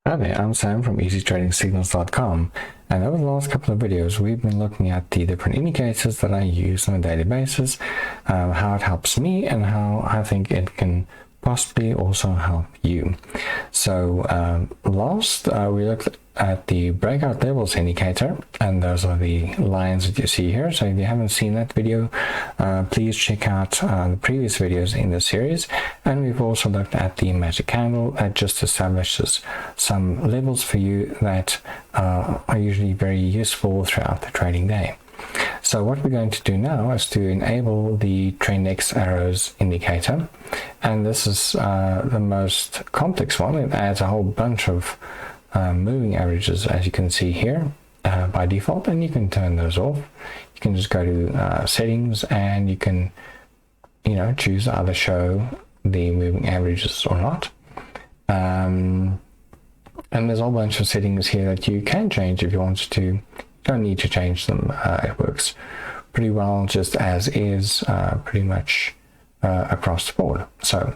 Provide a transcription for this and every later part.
Hi there, I'm Sam from EasyTradingSignals.com, and over the last couple of videos we've been looking at the different indicators that I use on a daily basis, how it helps me and how I think it can possibly also help you. So last we looked at the breakout levels indicator, and those are the lines that you see here. So if you haven't seen that video, please check out the previous videos in the series. And we've also looked at the magic candle that just establishes some levels for you that are usually very useful throughout the trading day. So what we're going to do now is to enable the trend X arrows indicator, and this is the most complex one. It adds a whole bunch of moving averages, as you can see here, by default, and you can turn those off. You can just go to settings, and you can choose to either show the moving averages or not. And there's a whole bunch of settings here that you can change if you want to. Don't need to change them. It works pretty well just as is, pretty much across the board. So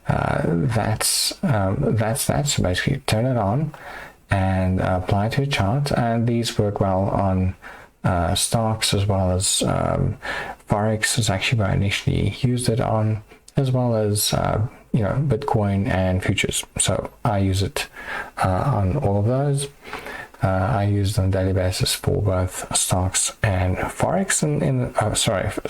that's that. So basically turn it on and apply to a chart, and these work well on stocks as well as Forex is actually where I initially used it on, as well as Bitcoin and futures. So I use it on all of those. I use it on a daily basis for both stocks and Forex, and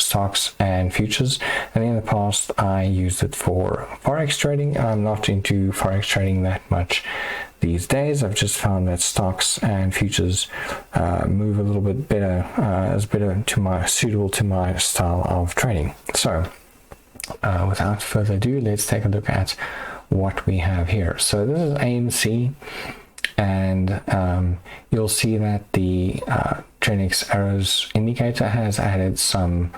stocks and futures. And in the past, I used it for Forex trading. I'm not into Forex trading that much these days. I've just found that stocks and futures move a little bit better, is better suitable to my style of trading. So without further ado, let's take a look at what we have here. So this is ANC. And you'll see that the trend X arrows indicator has added some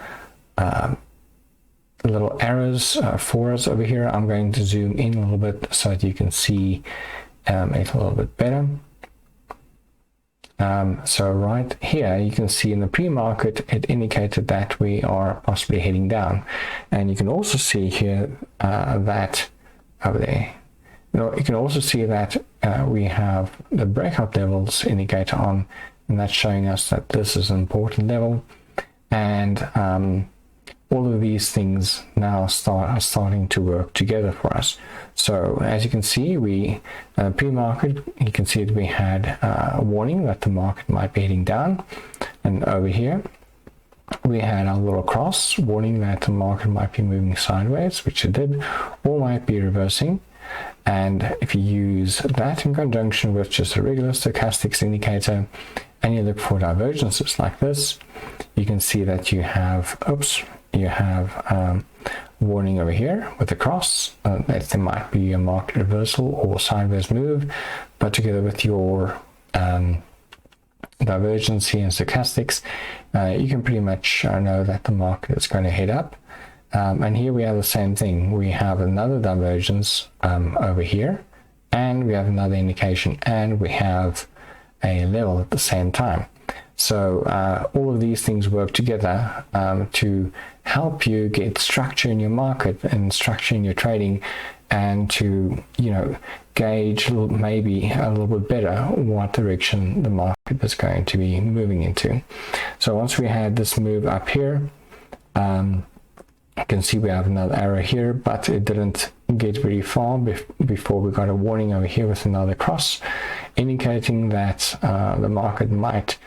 little arrows for us over here. I'm going to zoom in a little bit so that you can see it a little bit better. So right here you can see in the pre-market it indicated that we are possibly heading down, and you can also see here that over there, you can also see that we have the breakout levels indicator on, and that's showing us that this is an important level. And all of these things now are starting to work together for us. So as you can see, we pre-market, you can see that we had a warning that the market might be heading down, and over here we had our little cross warning that the market might be moving sideways, which it did, or might be reversing. And if you use that in conjunction with just a regular stochastics indicator, and you look for divergences like this, you can see that you have warning over here with the cross that there might be a market reversal or sideways move, but together with your divergency and stochastics, you can pretty much know that the market is going to head up. And here we have the same thing. We have another divergence over here, and we have another indication, and we have a level at the same time. So all of these things work together to help you get structure in your market and structure in your trading, and to gauge maybe a little bit better what direction the market is going to be moving into. So once we had this move up here, you can see we have another arrow here, but it didn't get very far before we got a warning over here with another cross, indicating that the market might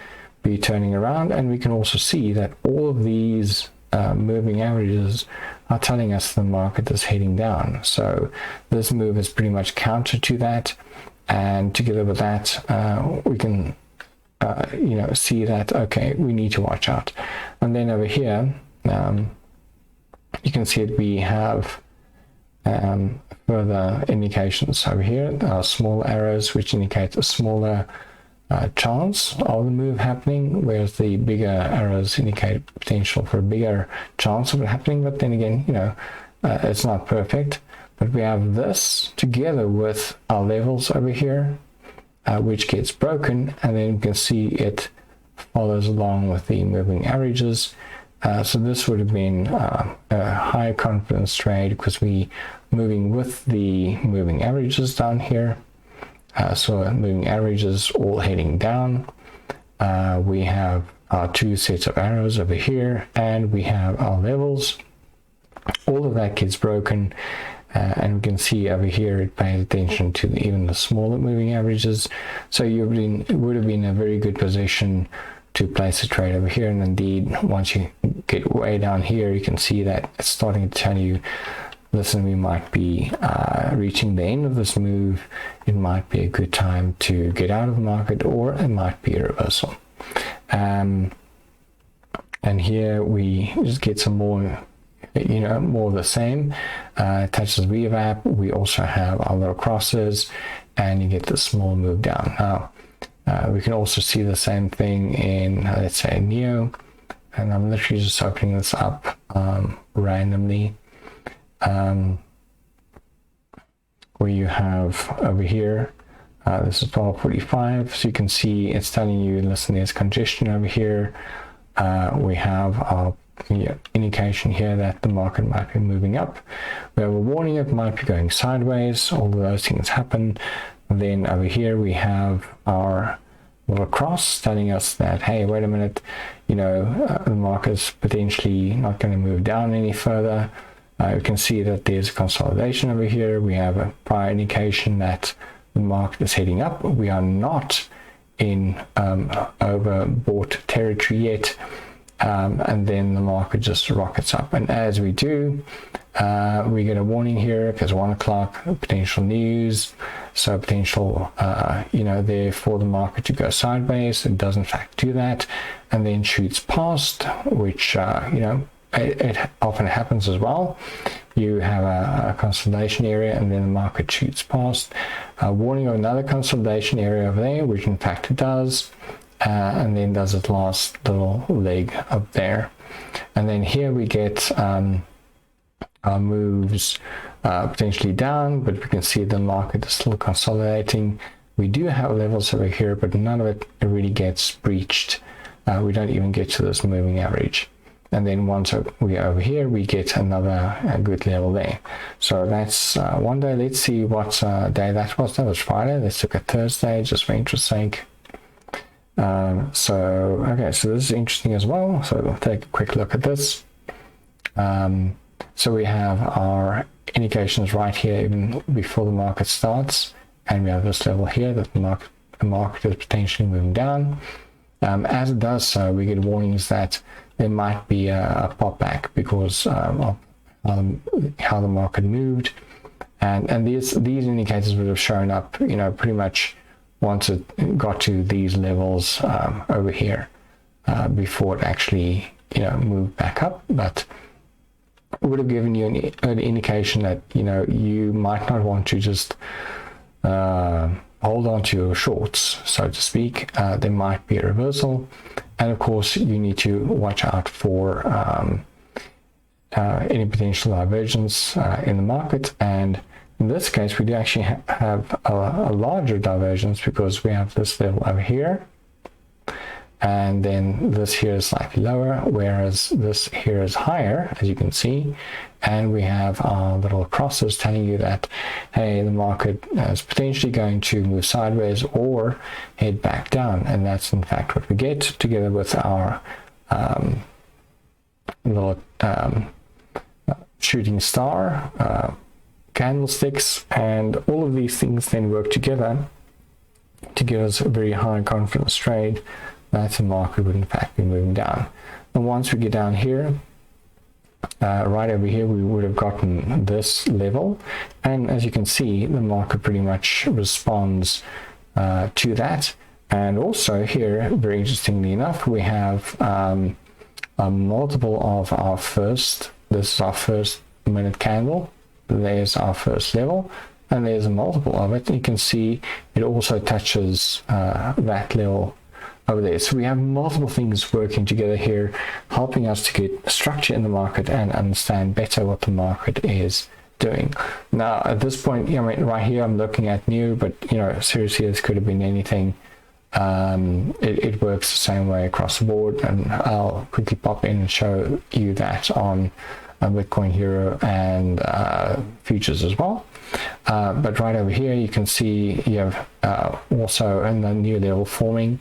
be turning around. And we can also see that all of these moving averages are telling us the market is heading down. So this move is pretty much counter to that, and together with that we can see that, okay, we need to watch out. And then over here you can see that we have further indications over here. There are small arrows which indicate a smaller chance of the move happening, whereas the bigger arrows indicate potential for a bigger chance of it happening. But then again, it's not perfect. But we have this together with our levels over here, which gets broken, and then you can see it follows along with the moving averages. So this would have been a high confidence trade because we moving with the moving averages down here, so moving averages all heading down. We have our two sets of arrows over here, and we have our levels. All of that gets broken, and we can see over here it pays attention to even the smaller moving averages. So you would have been in a very good position to place a trade over here, and indeed once you get way down here, you can see that it's starting to tell you, listen, we might be reaching the end of this move. It might be a good time to get out of the market, or it might be a reversal. And here we just get some more, more of the same. Touches VWAP. We also have our little crosses, and you get the small move down. Now we can also see the same thing in, let's say, Neo, and I'm literally just opening this up randomly. Where you have over here, this is 12:45, so you can see it's telling you, listen, there's congestion over here. We have our indication here that the market might be moving up. We have a warning it might be going sideways. All of those things happen. And then over here we have our little cross telling us that, hey, wait a minute, the market's potentially not going to move down any further. You can see that there's a consolidation over here. We have a prior indication that the market is heading up. We are not in overbought territory yet, and then the market just rockets up. And as we do, we get a warning here because 1 o'clock potential news, so potential there for the market to go sideways. It does in fact do that, and then shoots past, which it often happens as well. You have a consolidation area, and then the market shoots past. Warning of another consolidation area over there, which in fact it does, and then does its last little leg up there. And then here we get our moves potentially down, but we can see the market is still consolidating. We do have levels over here, but none of it really gets breached. We don't even get to this moving average. And then once we're over here, we get another good level there. So that's one day. Let's see what day that was. That was Friday. Let's look at Thursday, just for interest's sake. So this is interesting as well. So we'll take a quick look at this. So we have our indications right here, even before the market starts. And we have this level here that the market is potentially moving down. As it does so, we get warnings that there might be a pop back because of how the market moved, and these indicators would have shown up, pretty much once it got to these levels over here before it actually moved back up. But it would have given you an indication that you might not want to just hold on to your shorts, so to speak. There might be a reversal, and of course you need to watch out for any potential divergence in the market. And in this case, we do actually have a larger divergence, because we have this level over here, and then this here is slightly lower, whereas this here is higher, as you can see. And we have our little crosses telling you that, hey, the market is potentially going to move sideways or head back down. And that's in fact what we get, together with our little shooting star candlesticks. And all of these things then work together to give us a very high confidence trade that the market would in fact be moving down. And once we get down here, right over here, we would have gotten this level, and as you can see, the market pretty much responds to that. And also here, very interestingly enough, we have a multiple of our first. This is our first minute candle. There's our first level, and there's a multiple of it. You can see it also touches that level over there. So we have multiple things working together here, helping us to get structure in the market and understand better what the market is doing. Now at this point, right here I'm looking at new, but seriously, this could have been anything. It works the same way across the board, and I'll quickly pop in and show you that on Bitcoin Hero and futures as well. But right over here, you can see you have also in the new level forming,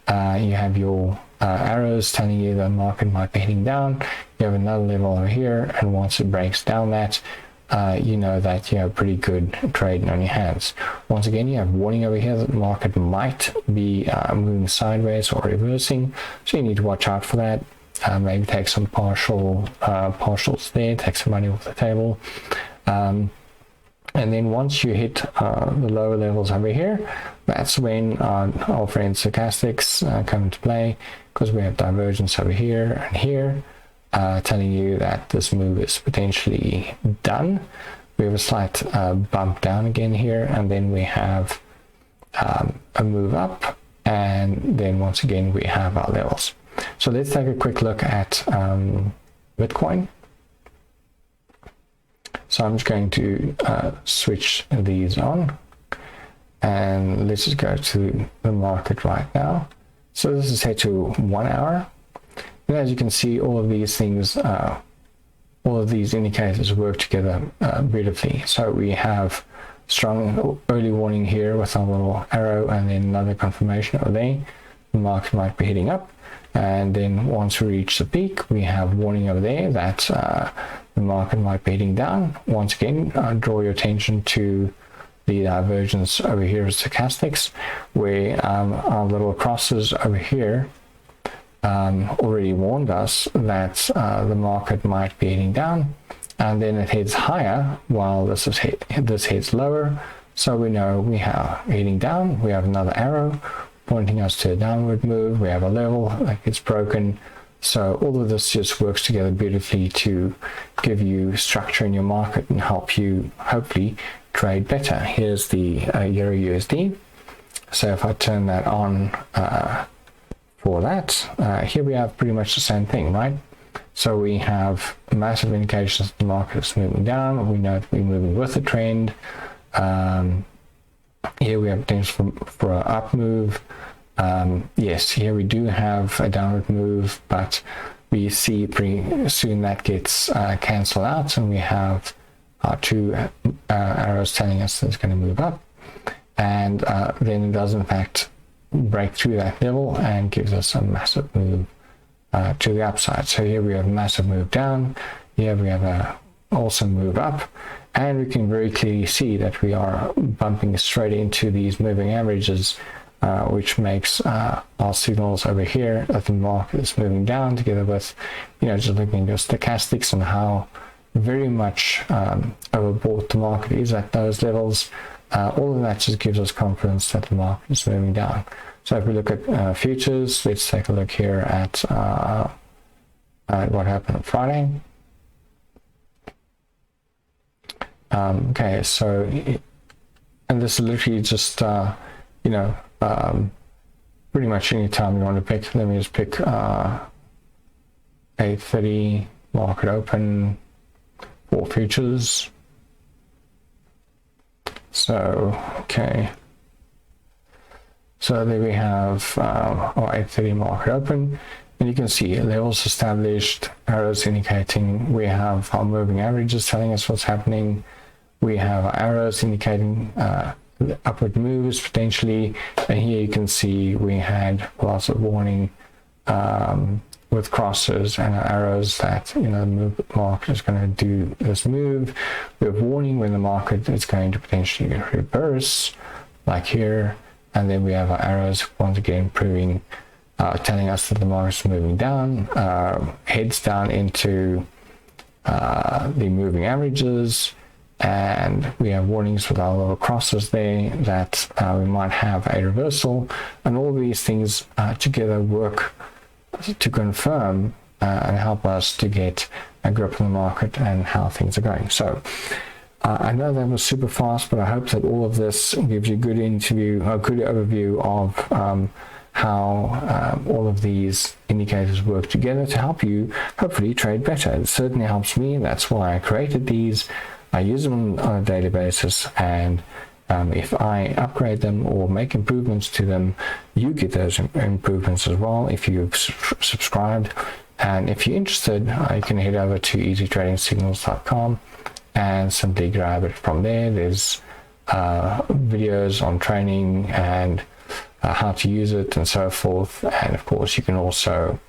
you have your arrows telling you the market might be heading down. You have another level over here, and once it breaks down that, you know that you have pretty good trading on your hands. Once again, you have warning over here that the market might be moving sideways or reversing, so you need to watch out for that. Maybe take some partials there, take some money off the table. And then once you hit the lower levels over here, that's when our friend stochastics come into play, because we have divergence over here and here, telling you that this move is potentially done. We have a slight bump down again here, and then we have a move up, and then once again we have our levels. So let's take a quick look at Bitcoin. So I'm just going to switch these on, and let's just go to the market right now. So this is set to 1 hour. And as you can see, all of these things, all of these indicators work together beautifully. So we have strong early warning here with our little arrow, and then another confirmation over there. The market might be heading up. And then once we reach the peak, we have warning over there that the market might be heading down. Once again, draw your attention to the divergence over here of stochastics, where our little crosses over here already warned us that the market might be heading down, and then it heads higher while this heads lower. So we know we are heading down. We have another arrow pointing us to a downward move. We have a level that gets broken. So all of this just works together beautifully to give you structure in your market and help you hopefully trade better. Here's the Euro USD. So if I turn that on for that, here we have pretty much the same thing, right? So we have massive indications that the market is moving down. We know that we're moving with the trend. Here we have potential for an up move. Yes, here we do have a downward move, but we see pretty soon that gets cancelled out, and we have our two arrows telling us that it's going to move up, and then it does in fact break through that level and gives us a massive move to the upside. So here we have a massive move down. Here we have a awesome move up, and we can very clearly see that we are bumping straight into these moving averages, which makes our signals over here that the market is moving down, together with, you know, just looking at stochastics and how very much overbought the market is at those levels. All of that just gives us confidence that the market is moving down. So if we look at futures, let's take a look here at what happened on Friday. Okay, so, and this is literally just, you know, pretty much any time you want to pick. Let me just pick 8:30 market open for futures. So, okay. So there we have our 8:30 market open, and you can see levels established, arrows indicating we have our moving averages telling us what's happening. We have our arrows indicating upward moves potentially, and here you can see we had lots of warning with crosses and arrows that, you know, the market is going to do this move. We have warning when the market is going to potentially reverse, like here, and then we have our arrows once again proving, telling us that the market is moving down, heads down into the moving averages. And we have warnings with our little crosses there that we might have a reversal, and all these things together work to confirm and help us to get a grip on the market and how things are going. So I know that was super fast, but I hope that all of this gives you a good overview of how all of these indicators work together to help you hopefully trade better. It certainly helps me. That's why I created these. I use them on a daily basis, and if I upgrade them or make improvements to them, you get those improvements as well if you've subscribed. And if you're interested, you can head over to easytradingsignals.com and simply grab it from there. There's videos on training and how to use it and so forth. And of course you can also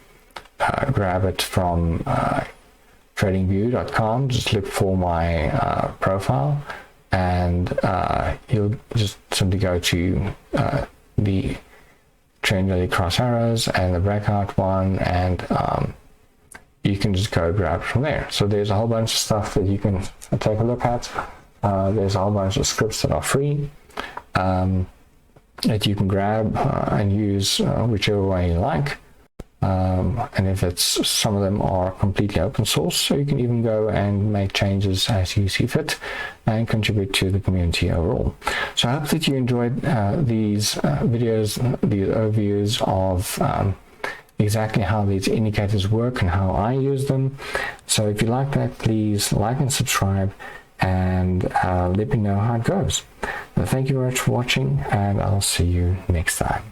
grab it from tradingview.com. Just look for my profile, and you'll just simply go to the trend daily cross arrows and the breakout one, and you can just go grab from there. So there's a whole bunch of stuff that you can take a look at. There's a whole bunch of scripts that are free that you can grab and use whichever way you like. And if it's, some of them are completely open source, so you can even go and make changes as you see fit and contribute to the community overall. So I hope that you enjoyed these videos, these overviews of exactly how these indicators work and how I use them. So if you like that, please like and subscribe, and let me know how it goes. Thank you very much for watching, and I'll see you next time.